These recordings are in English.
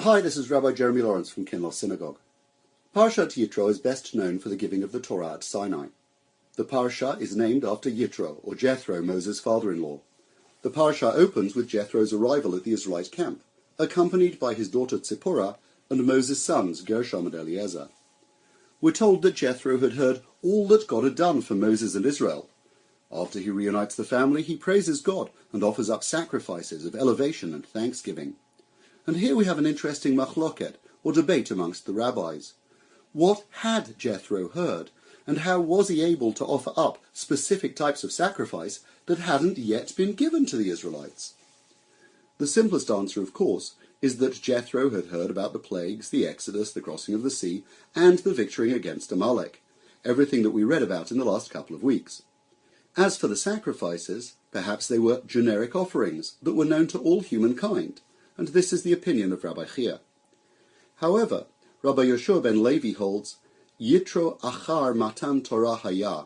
Hi, this is Rabbi Jeremy Lawrence from Kinloss Synagogue. Parashat Yitro is best known for the giving of the Torah at Sinai. The parasha is named after Yitro, or Jethro, Moses' father-in-law. The parasha opens with Jethro's arrival at the Israelite camp, accompanied by his daughter Tzipporah and Moses' sons Gershom and Eliezer. We're told that Jethro had heard all that God had done for Moses and Israel. After he reunites the family, he praises God and offers up sacrifices of elevation and thanksgiving. And here we have an interesting machloket, or debate amongst the rabbis. What had Jethro heard, and how was he able to offer up specific types of sacrifice that hadn't yet been given to the Israelites? The simplest answer, of course, is that Jethro had heard about the plagues, the Exodus, the crossing of the sea, and the victory against Amalek, everything that we read about in the last couple of weeks. As for the sacrifices, perhaps they were generic offerings that were known to all humankind, and this is the opinion of Rabbi Chia. However, Rabbi Yehoshua ben Levi holds, Yitro achar Matan Torah haya.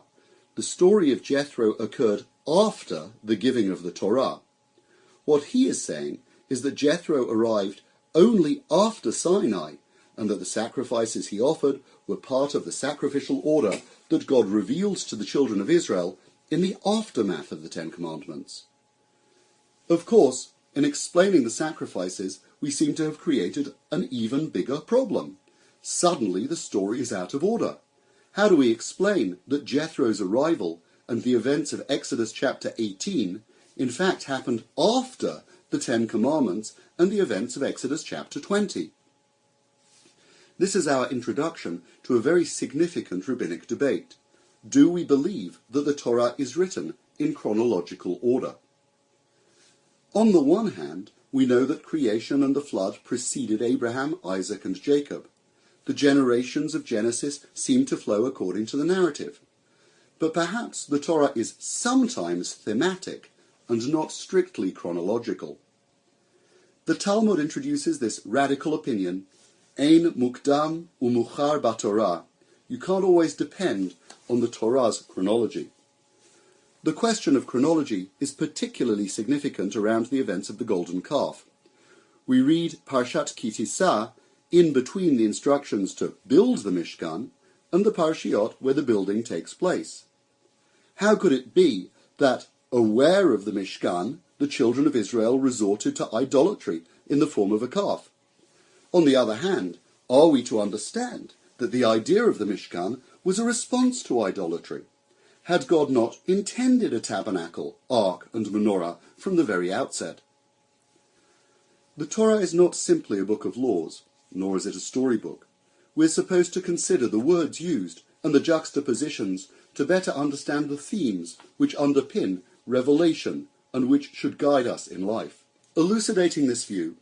The story of Jethro occurred after the giving of the Torah. What he is saying is that Jethro arrived only after Sinai, and that the sacrifices he offered were part of the sacrificial order that God revealed to the children of Israel in the aftermath of the Ten Commandments. Of course, in explaining the sacrifices, we seem to have created an even bigger problem. Suddenly the story is out of order. How do we explain that Jethro's arrival and the events of Exodus chapter 18 in fact happened after the Ten Commandments and the events of Exodus chapter 20? This is our introduction to a very significant rabbinic debate. Do we believe that the Torah is written in chronological order? On the one hand, we know that creation and the flood preceded Abraham, Isaac, and Jacob. The generations of Genesis seem to flow according to the narrative. But perhaps the Torah is sometimes thematic and not strictly chronological. The Talmud introduces this radical opinion, Ein mukdam umuchar b'Torah. You can't always depend on the Torah's chronology. The question of chronology is particularly significant around the events of the Golden Calf. We read Parashat Ki Tisa in between the instructions to build the Mishkan and the Parashiot where the building takes place. How could it be that, aware of the Mishkan, the children of Israel resorted to idolatry in the form of a calf? On the other hand, are we to understand that the idea of the Mishkan was a response to idolatry? Had God not intended a tabernacle, ark, and menorah from the very outset? The Torah is not simply a book of laws, nor is it a storybook. We're supposed to consider the words used and the juxtapositions to better understand the themes which underpin revelation and which should guide us in life. Elucidating this view,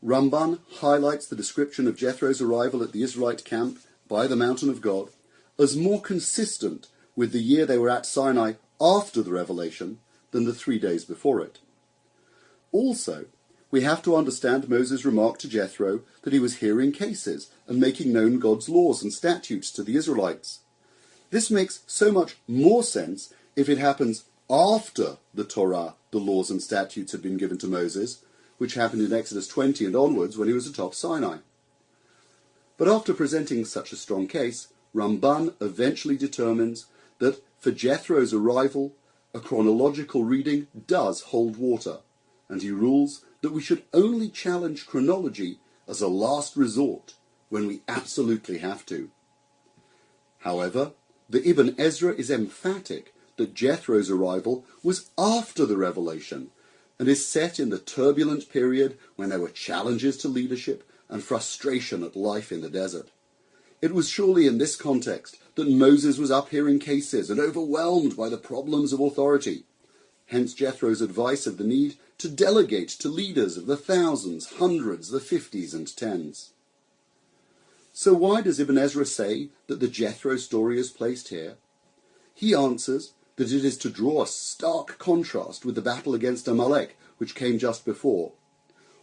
Ramban highlights the description of Jethro's arrival at the Israelite camp by the mountain of God as more consistent with the year they were at Sinai after the revelation than the 3 days before it. Also, we have to understand Moses' remark to Jethro that he was hearing cases and making known God's laws and statutes to the Israelites. This makes so much more sense if it happens after the Torah, the laws and statutes had been given to Moses, which happened in Exodus 20 and onwards when he was atop Sinai. But after presenting such a strong case, Ramban eventually determines that for Jethro's arrival, a chronological reading does hold water, and he rules that we should only challenge chronology as a last resort when we absolutely have to. However, the Ibn Ezra is emphatic that Jethro's arrival was after the revelation and is set in the turbulent period when there were challenges to leadership and frustration at life in the desert. It was surely in this context that Moses was up hearing cases and overwhelmed by the problems of authority. Hence Jethro's advice of the need to delegate to leaders of the thousands, hundreds, the 50s and 10s. So why does Ibn Ezra say that the Jethro story is placed here? He answers that it is to draw a stark contrast with the battle against Amalek, which came just before.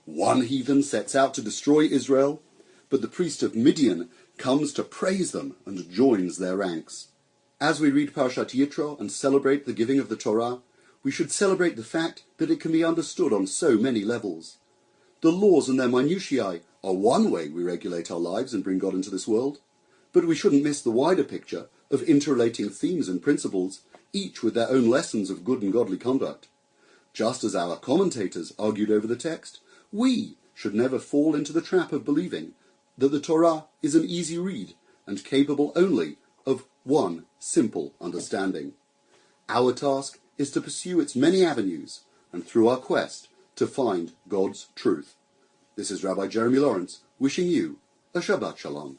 One heathen sets out to destroy Israel, but the priest of Midian comes to praise them and joins their ranks. As we read Parashat Yitro and celebrate the giving of the Torah, we should celebrate the fact that it can be understood on so many levels. The laws and their minutiae are one way we regulate our lives and bring God into this world, but we shouldn't miss the wider picture of interrelating themes and principles, each with their own lessons of good and godly conduct. Just as our commentators argued over the text, we should never fall into the trap of believing that the Torah is an easy read and capable only of one simple understanding. Our task is to pursue its many avenues and through our quest to find God's truth. This is Rabbi Jeremy Lawrence wishing you a Shabbat Shalom.